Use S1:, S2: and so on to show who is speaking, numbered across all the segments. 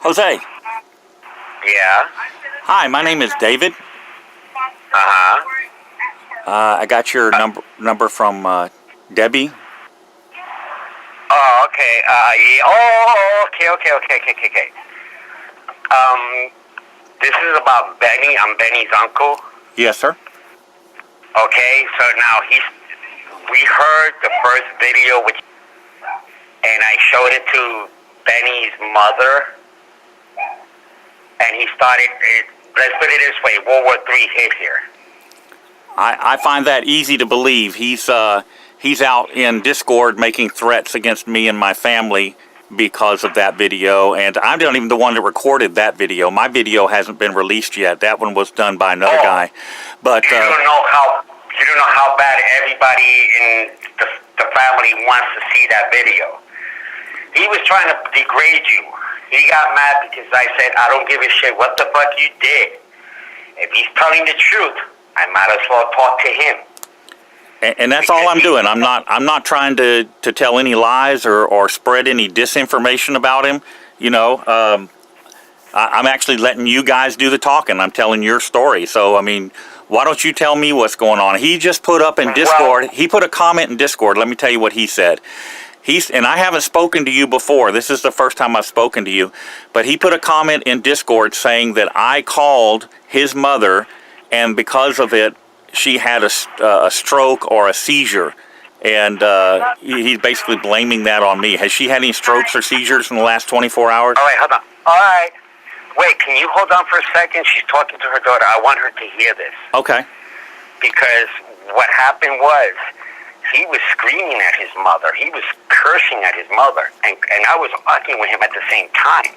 S1: Jose.
S2: Yeah.
S1: Hi, my name is David.
S2: Uh-huh.
S1: I got your number from Debbie.
S2: Oh, okay. Yeah. Oh, okay. This is about Benny. I'm Benny's uncle.
S1: Yes, sir.
S2: Okay, so now we heard the first video, and I showed it to Benny's mother, and he started, let's put it this way, World War III hit here.
S1: I find that easy to believe. He's out in Discord making threats against me and my family because of that video, and I'm not even the one that recorded that video. My video hasn't been released yet. That one was done by another guy. But
S2: you don't know how bad everybody in the family wants to see that video. He was trying to degrade you. He got mad because I said, I don't give a shit what the fuck you did. If he's telling the truth, I might as well talk to him.
S1: And that's all I'm doing. I'm not trying to tell any lies or spread any disinformation about him. You know, I'm actually letting you guys do the talking. I'm telling your story. So, I mean, why don't you tell me what's going on? He just put up in Discord. He put a comment in Discord. Let me tell you what he said. And I haven't spoken to you before. This is the first time I've spoken to you. But he put a comment in Discord saying that I called his mother, and because of it, she had a stroke or a seizure. And he's basically blaming that on me. Has she had any strokes or seizures in the last 24 hours?
S2: All right, hold on. All right. Wait, can you hold on for a second? She's talking to her daughter. I want her to hear this.
S1: Okay.
S2: Because what happened was, he was screaming at his mother. He was cursing at his mother. And I was arguing with him at the same time.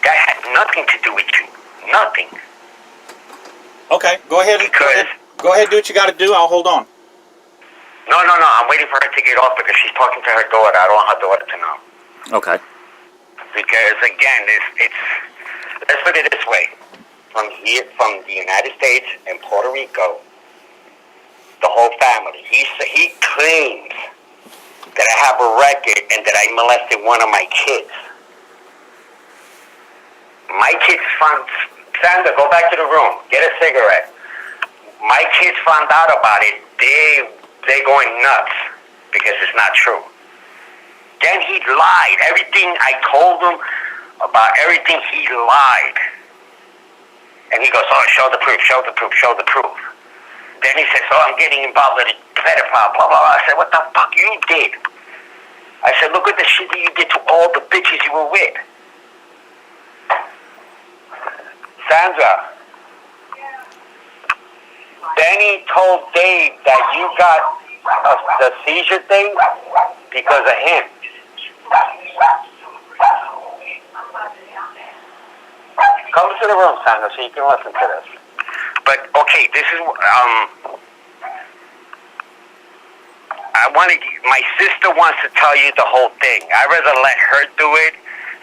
S2: That had nothing to do with you. Nothing.
S1: Okay, go ahead. Go ahead, do what you got to do. I'll hold on.
S2: No. I'm waiting for her to get off because she's talking to her daughter. I don't want her daughter to know.
S1: Okay.
S2: Because again, let's put it this way: from the United States and Puerto Rico, the whole family. He claims that I have a record and that I molested one of my kids. My kids found. Sandra, go back to the room. Get a cigarette. My kids found out about it. They're going nuts because it's not true. Then he lied. Everything I told him about everything, he lied. And he goes, oh, show the proof. Then he says, oh, I'm getting involved with a pedophile, blah, blah, blah. I said, what the fuck you did? I said, look at the shit that you did to all the bitches you were with. Sandra, Benny told Dave that you got the seizure thing because of him. Come to the room, Sandra, so you can listen to this. But, okay, this is, my sister wants to tell you the whole thing. I'd rather let her do it.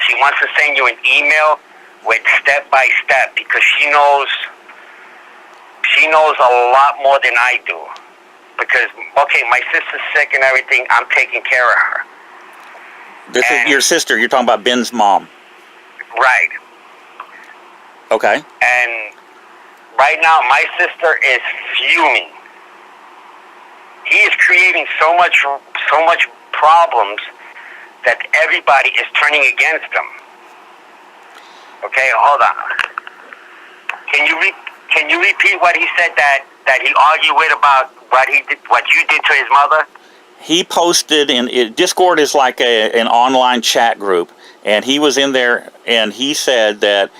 S2: She wants to send you an email with step by step because she knows a lot more than I do. Because, okay, my sister's sick and everything, I'm taking care of her.
S1: This is your sister. You're talking about Ben's mom.
S2: Right.
S1: Okay.
S2: And right now, my sister is fuming. He is creating so much problems that everybody is turning against him. Okay, hold on. Can you repeat what he said that he argued with about what you did to his mother?
S1: He posted Discord is like an online chat group, and he was in there, and he said that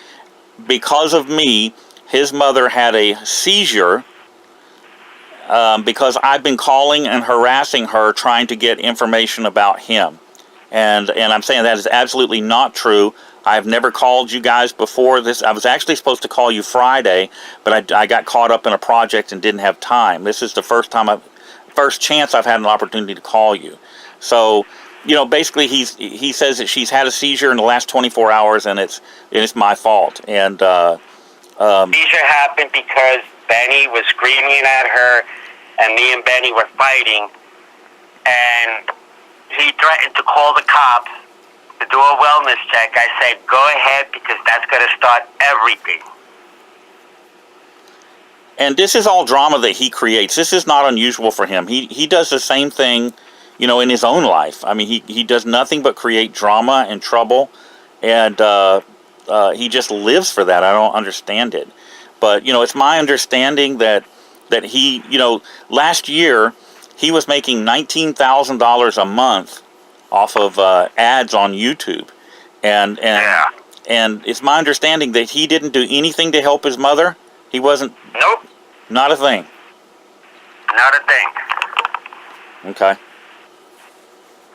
S1: because of me, his mother had a seizure because I've been calling and harassing her trying to get information about him. And I'm saying that is absolutely not true. I've never called you guys before this. I was actually supposed to call you Friday, but I got caught up in a project and didn't have time. This is the first chance I've had an opportunity to call you. So, you know, basically he says that she's had a seizure in the last 24 hours, and it's my fault. And
S2: seizure happened because Benny was screaming at her, and me and Benny were fighting, and he threatened to call the cops. to do a wellness check. I said, go ahead, because that's going to start everything.
S1: And this is all drama that he creates. This is not unusual for him. He does the same thing, you know, in his own life. I mean, he does nothing but create drama and trouble, and he just lives for that. I don't understand it. But, you know, it's my understanding that he, you know, last year he was making $19,000 a month off of ads on YouTube. And it's my understanding that he didn't do anything to help his mother. He wasn't.
S2: Nope.
S1: Not a thing.
S2: Not a thing.
S1: Okay.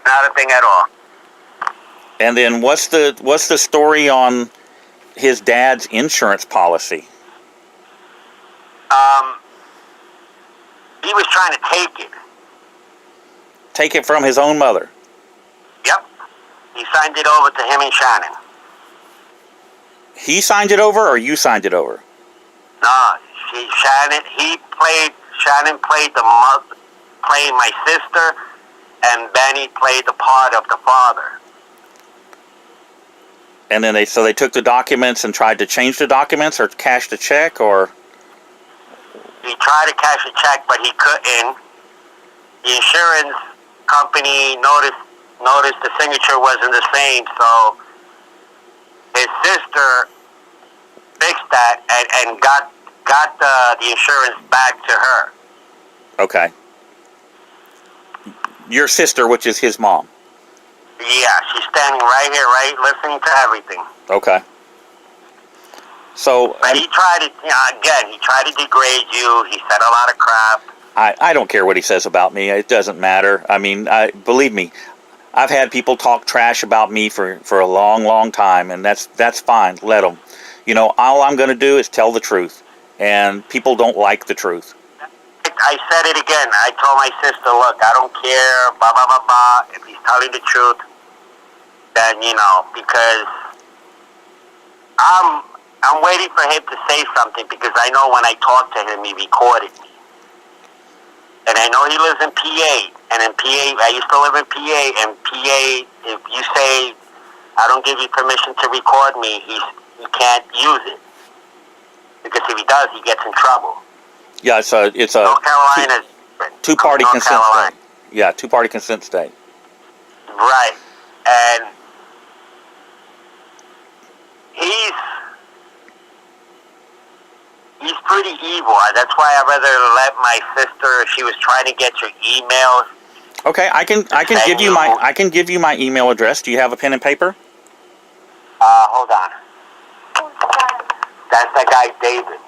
S2: Not a thing at all.
S1: And then what's the story on his dad's insurance policy?
S2: He was trying to take it.
S1: Take it from his own mother.
S2: Yep. He signed it over to him and Shannon.
S1: He signed it over, or you signed it over?
S2: No, Shannon played the mother, played my sister, and Benny played the part of the father.
S1: And then they took the documents and tried to change the documents, or cashed a check, or?
S2: He tried to cash a check, but he couldn't. The insurance company noticed the signature wasn't the same, so his sister fixed that and got the insurance back to her.
S1: Okay. Your sister, which is his mom.
S2: Yeah, she's standing right here, right, listening to everything.
S1: Okay. So.
S2: But he tried to, again, he tried to degrade you. He said a lot of crap.
S1: I don't care what he says about me. It doesn't matter. I mean, believe me, I've had people talk trash about me for a long, long time, and that's fine. Let them. You know, all I'm going to do is tell the truth, and people don't like the truth.
S2: I said it again. I told my sister, look, I don't care, blah, blah, blah, blah. If he's telling the truth, then, you know, because I'm waiting for him to say something, because I know when I talked to him, he recorded me. And I know he lives in PA, and in PA, I used to live in PA, and PA, if you say, I don't give you permission to record me, he can't use it. Because if he does, he gets in trouble.
S1: Yeah, it's a
S2: North Carolina,
S1: two-party consent state. Yeah, two-party consent state.
S2: Right. And he's pretty evil. That's why I'd rather let my sister, she was trying to get your emails.
S1: Okay, I can give you my email address. Do you have a pen and paper?
S2: Hold on. That's that guy David.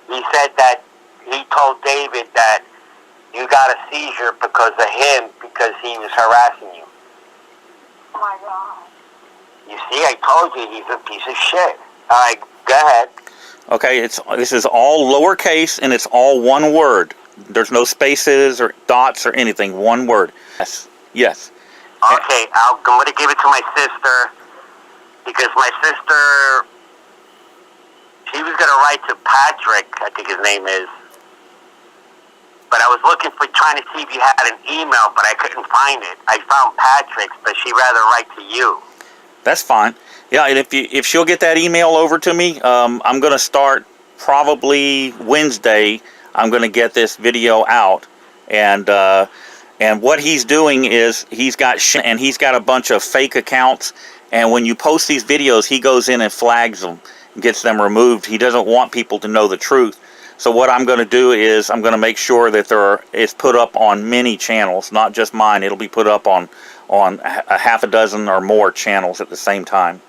S2: He said that he told David that you got a seizure because of him, because he was harassing you.
S3: Oh my God.
S2: You see, I told you he's a piece of shit. All right, go ahead.
S1: Okay, this is all lowercase, and it's all one word. There's no spaces or dots or anything. One word. Yes.
S2: Okay, I'm going to give it to my sister, because my sister, she was going to write to Patrick, I think his name is. But I was looking for, trying to see if you had an email, but I couldn't find it. I found Patrick's, but she'd rather write to you.
S1: That's fine. Yeah, and if she'll get that email over to me, I'm going to start probably Wednesday. I'm going to get this video out, and what he's doing is he's got a bunch of fake accounts, and when you post these videos, he goes in and flags them, and gets them removed. He doesn't want people to know the truth. So what I'm going to do is I'm going to make sure that it's put up on many channels, not just mine. It'll be put up on a half a dozen or more channels at the same time.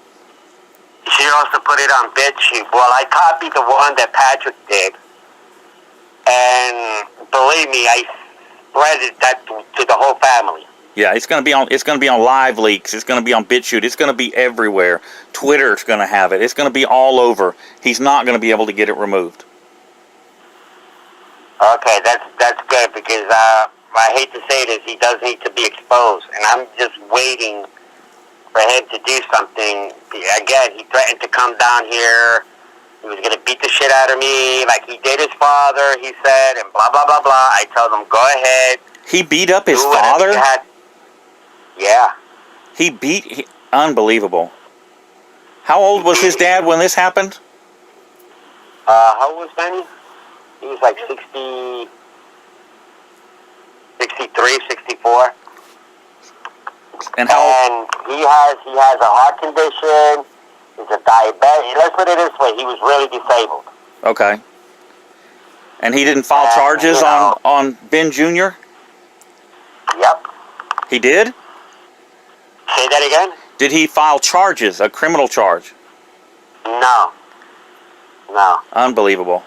S2: She also put it on BitChute. Well, I copied the one that Patrick did, and believe me, I spread that to the whole family.
S1: Yeah, it's going to be on Live Leaks. It's going to be on BitChute. It's going to be everywhere. Twitter's going to have it. It's going to be all over. He's not going to be able to get it removed.
S2: Okay, that's good, because I hate to say this, he does need to be exposed, and I'm just waiting for him to do something. Again, he threatened to come down here. He was going to beat the shit out of me like he did his father, he said, and blah, blah, blah, blah. I told him, go ahead.
S1: He beat up his
S2: Do whatever you
S1: father?
S2: had. Yeah.
S1: Unbelievable. How old was his dad when this happened?
S2: How old was Benny? He was like 60, 63, 64.
S1: And how?
S2: And he has a heart condition. He's a diabetic. Let's put it this way: he was really disabled.
S1: Okay. And he didn't file
S2: And,
S1: charges
S2: you know,
S1: on Ben Jr.?
S2: Yep.
S1: He did?
S2: Say that again?
S1: Did he file charges, a criminal charge?
S2: No. No.
S1: Unbelievable.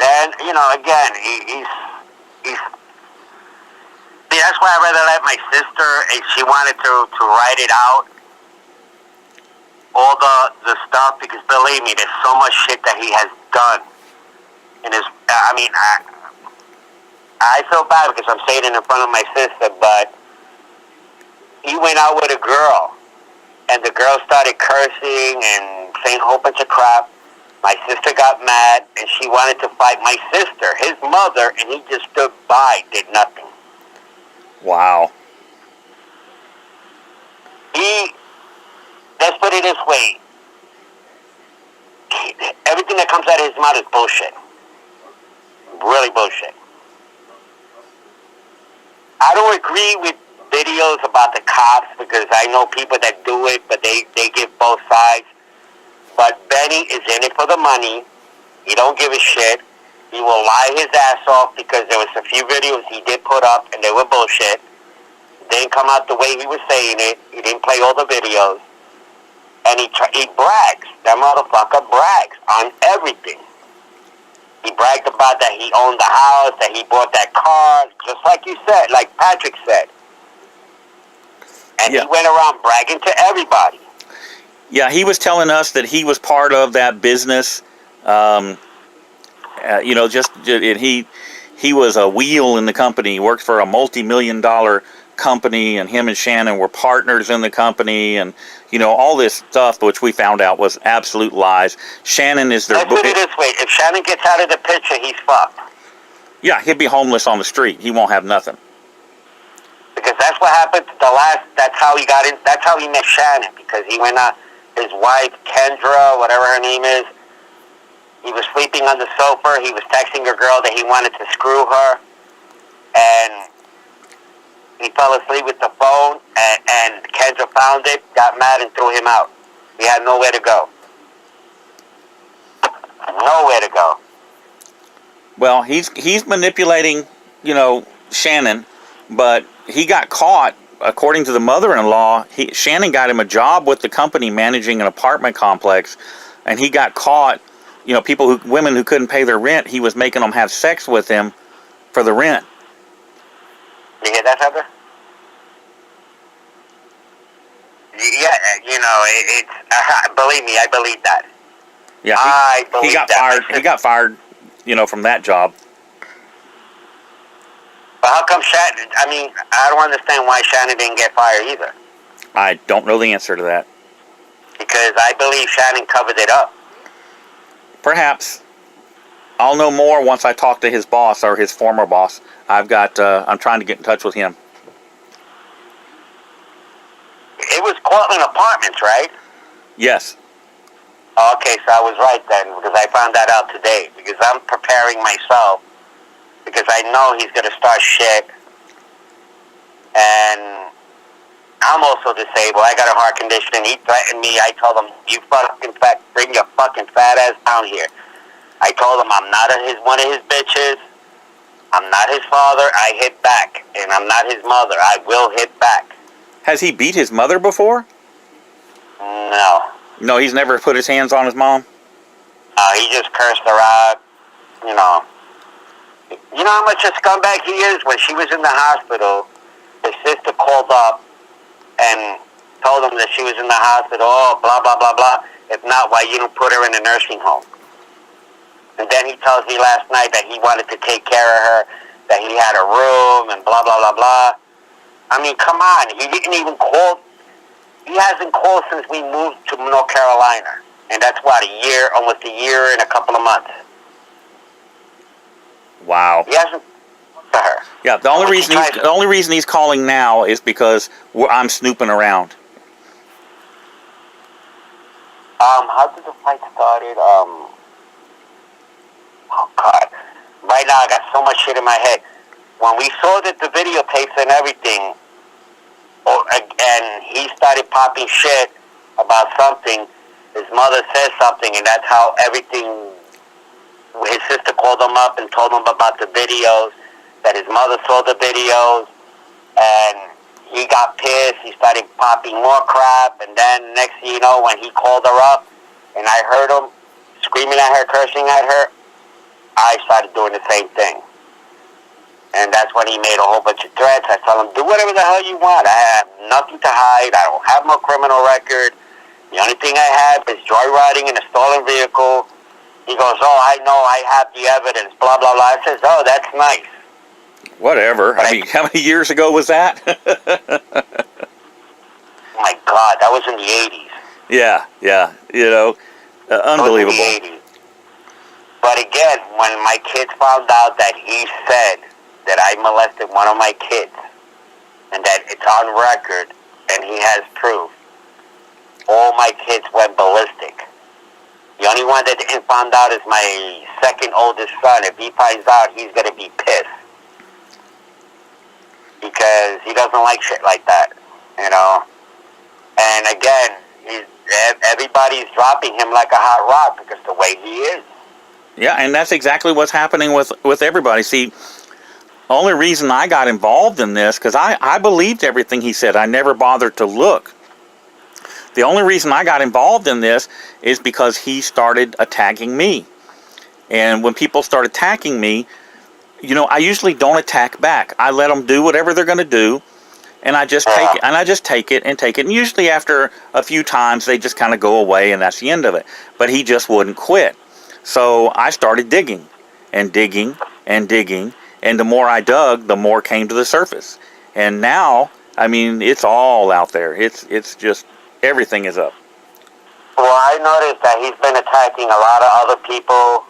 S2: And again, he's. See, that's why I'd rather let my sister. If she wanted to write it out, all the stuff, because believe me, there's so much shit that he has done. And I feel bad because I'm saying it in front of my sister, but he went out with a girl, and the girl started cursing and saying a whole bunch of crap. My sister got mad, and she wanted to fight my sister, his mother, and he just stood by, did nothing.
S1: Wow.
S2: Let's put it this way, everything that comes out of his mouth is bullshit. Really bullshit. I don't agree with videos about the cops because I know people that do it, but they give both sides. But Benny is in it for the money. He don't give a shit. He will lie his ass off because there was a few videos he did put up and they were bullshit. Didn't come out the way he was saying it. He didn't play all the videos. And he brags. That motherfucker brags on everything. He bragged about that he owned the house, that he bought that car, just like you said, like Patrick said. And
S1: Yeah.
S2: he went around bragging to everybody.
S1: Yeah, he was telling us that he was part of that business. He was a wheel in the company. He worked for a multi-million-dollar company, and him and Shannon were partners in the company, and all this stuff, which we found out was absolute lies. Shannon is their.
S2: Let's put it this way: if Shannon gets out of the picture, he's fucked.
S1: Yeah, he'd be homeless on the street. He won't have nothing.
S2: Because that's what happened that's how he got in. That's how he met Shannon. Because he went out. His wife Kendra, whatever her name is, he was sleeping on the sofa. He was texting a girl that he wanted to screw her, and he fell asleep with the phone, and Kendra found it, got mad, and threw him out. He had nowhere to go. Nowhere to go.
S1: Well, he's manipulating, Shannon, but he got caught. According to the mother-in-law, Shannon got him a job with the company managing an apartment complex, and he got caught. Women who couldn't pay their rent, he was making them have sex with him for the rent.
S2: You hear that, Heather? Yeah, it's believe me, I believe that.
S1: Yeah,
S2: I believe
S1: he got
S2: that.
S1: fired. He got fired, from that job.
S2: But how come Shannon? I don't understand why Shannon didn't get fired either.
S1: I don't know the answer to that.
S2: Because I believe Shannon covered it up.
S1: Perhaps. I'll know more once I talk to his boss or his former boss. I'm trying to get in touch with him.
S2: It was Cortland Apartments, right?
S1: Yes.
S2: Okay, so I was right then, because I found that out today. Because I'm preparing myself, because I know he's going to start shit. And I'm also disabled. I got a heart condition. He threatened me. I told him, you fucking bring your fucking fat ass down here. I told him I'm not one of his bitches. I'm not his father. I hit back. And I'm not his mother. I will hit back.
S1: Has he beat his mother before?
S2: No.
S1: No, he's never put his hands on his mom?
S2: He just cursed her out. You know how much a scumbag he is? When she was in the hospital, his sister called up and told him that she was in the hospital. Oh, blah, blah, blah, blah. If not, why you don't put her in a nursing home? And then he tells me last night that he wanted to take care of her, that he had a room and blah, blah, blah, blah. I mean, come on. He didn't even call. He hasn't called since we moved to North Carolina. And that's what, almost a year and a couple of months.
S1: Wow.
S2: He hasn't to her.
S1: Yeah, the only reason he's calling now is because I'm snooping around.
S2: How did the fight started? Oh God! Right now I got so much shit in my head. When we saw that the videotapes and everything, and he started popping shit about something, his mother said something, and that's how everything. His sister called him up and told him about the videos. That his mother saw the videos, and he got pissed. He started popping more crap, and then next thing you know, when he called her up, and I heard him screaming at her, cursing at her, I started doing the same thing. And that's when he made a whole bunch of threats. I told him, do whatever the hell you want. I have nothing to hide. I don't have no criminal record. The only thing I have is joyriding in a stolen vehicle. He goes, oh, I know, I have the evidence, blah, blah, blah. I says, oh, that's nice.
S1: Whatever. I mean, how many years ago was that?
S2: My God, that was in the 80s.
S1: Yeah. You know, unbelievable.
S2: That was in the 80s. But again, when my kids found out that he said that I molested one of my kids, and that it's on record, and he has proof, all my kids went ballistic. The only one that didn't find out is my second oldest son. If he finds out, he's going to be pissed. Because he doesn't like shit like that, you know. And again, everybody's dropping him like a hot rock because the way he is.
S1: Yeah, and that's exactly what's happening with everybody. See, the only reason I got involved in this, because I believed everything he said. I never bothered to look. The only reason I got involved in this is because he started attacking me. And when people start attacking me, you know, I usually don't attack back. I let them do whatever they're going to do, and I just take it, and take it. And usually after a few times, they just kind of go away, and that's the end of it. But he just wouldn't quit. So I started digging, and digging, and digging, and the more I dug, the more came to the surface. And now, I mean, it's all out there. It's just, everything is up.
S2: Well, I noticed that he's been attacking a lot of other people.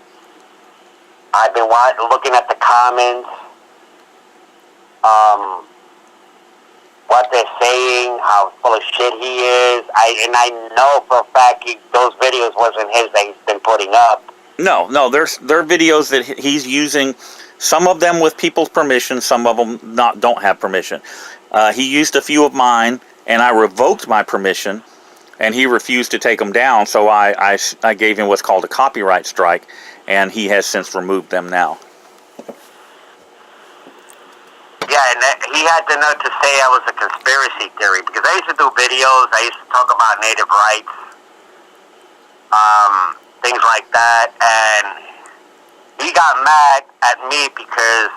S2: I've been looking at the comments, what they're saying, how full of shit he is. I know for a fact those videos wasn't his that he's been putting up.
S1: No, they're videos that he's using. Some of them with people's permission, some of them don't have permission. He used a few of mine, and I revoked my permission, and he refused to take them down. So I gave him what's called a copyright strike. And he has since removed them now.
S2: Yeah, and he had the nerve to say I was a conspiracy theory, because I used to do videos, I used to talk about native rights, things like that, and he got mad at me because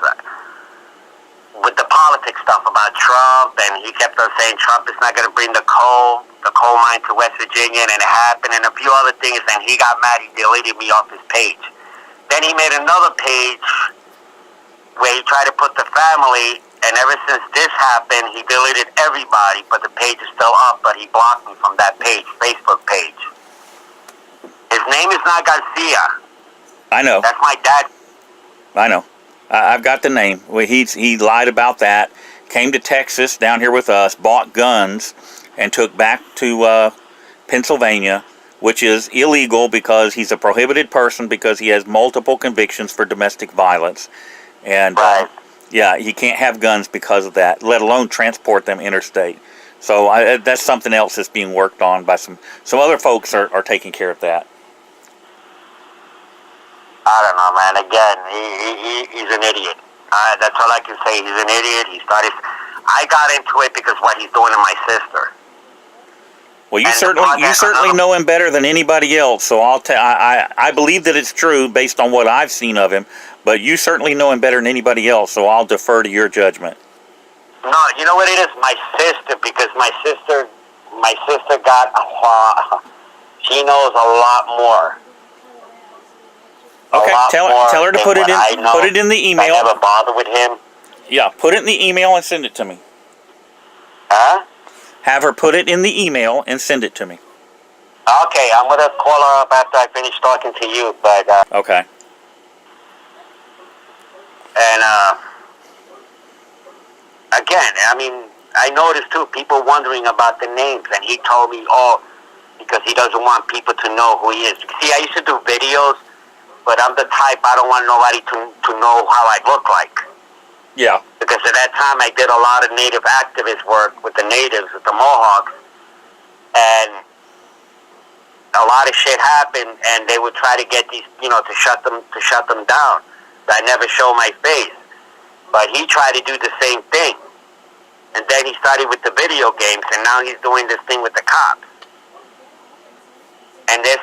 S2: with the politics stuff about Trump, and he kept on saying Trump is not going to bring the coal mine to West Virginia, and it happened, and a few other things, and he got mad, he deleted me off his page. Then he made another page where he tried to put the family, and ever since this happened, he deleted everybody, but the page is still up, but he blocked me from that page, Facebook page. His name is not Garcia.
S1: I know.
S2: That's my dad.
S1: I know. I've got the name. He lied about that, came to Texas, down here with us, bought guns, and took back to Pennsylvania, which is illegal because he's a prohibited person because he has multiple convictions for domestic violence. And,
S2: right.
S1: Yeah, he can't have guns because of that, let alone transport them interstate. So that's something else that's being worked on by some other folks are taking care of that.
S2: I don't know, man. Again, he's an idiot. That's all I can say. He's an idiot. I got into it because what he's doing to my sister.
S1: Well, you certainly know him better than anybody else. So I believe that it's true based on what I've seen of him. But you certainly know him better than anybody else. So I'll defer to your judgment.
S2: No, you know what it is? My sister, because my sister got she knows a lot more.
S1: Okay, tell her to put it in the email.
S2: I never bothered with him.
S1: Yeah, put it in the email and send it to me.
S2: Huh?
S1: Have her put it in the email and send it to me.
S2: Okay, I'm going to call her up after I finish talking to you, but...
S1: Okay.
S2: And again, I mean, I noticed too people wondering about the names, and he told me, oh, because he doesn't want people to know who he is. See, I used to do videos, but I'm the type I don't want nobody to know how I look like.
S1: Yeah.
S2: Because at that time I did a lot of native activist work with the natives, with the Mohawks, and a lot of shit happened, and they would try to get these, to shut them down. I never show my face, but he tried to do the same thing, and then he started with the video games, and now he's doing this thing with the cops. And there's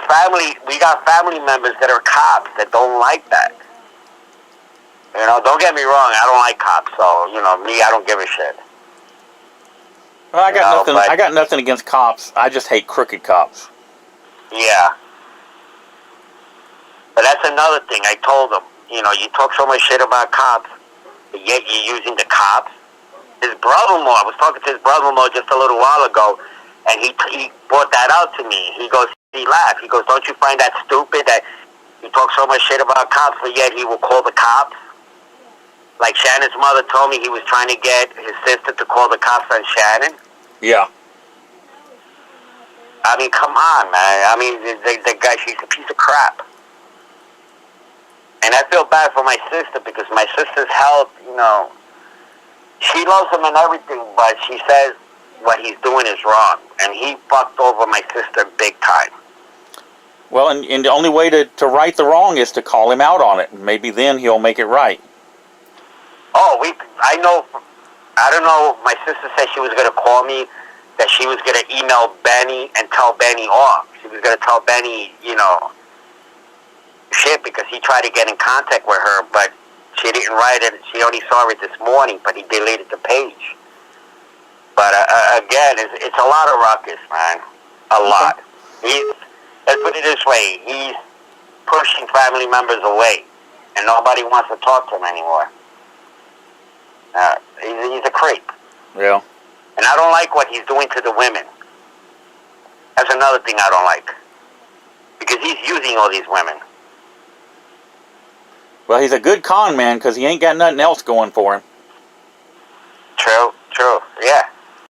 S2: we got family members that are cops that don't like that. Don't get me wrong, I don't like cops, so, me, I don't give a shit.
S1: Well, I got nothing against cops. I just hate crooked cops.
S2: Yeah. But that's another thing. I told him, you talk so much shit about cops, but yet you're using the cops. His brother-in-law, I was talking to his brother-in-law just a little while ago, and he brought that out to me. He laughed. He goes, don't you find that stupid that you talk so much shit about cops, but yet he will call the cops? Like Shannon's mother told me he was trying to get his sister to call the cops on Shannon.
S1: Yeah.
S2: I mean, come on, man. I mean, the guy, she's a piece of crap. And I feel bad for my sister because my sister's health, she loves him and everything, but she says what he's doing is wrong. And he fucked over my sister big time.
S1: Well, and the only way to right the wrong is to call him out on it. Maybe then he'll make it right.
S2: Oh, I don't know, my sister said she was going to call me, that she was going to email Benny and tell Benny off. She was going to tell Benny, shit, because he tried to get in contact with her, but she didn't write it. She only saw it this morning, but he deleted the page. But again, it's a lot of ruckus, man. A lot. Let's put it this way, he's pushing family members away, and nobody wants to talk to him anymore. He's a creep.
S1: Yeah.
S2: And I don't like what he's doing to the women. That's another thing I don't like. Because he's using all these women.
S1: Well, he's a good con man because he ain't got nothing else going for him.
S2: True.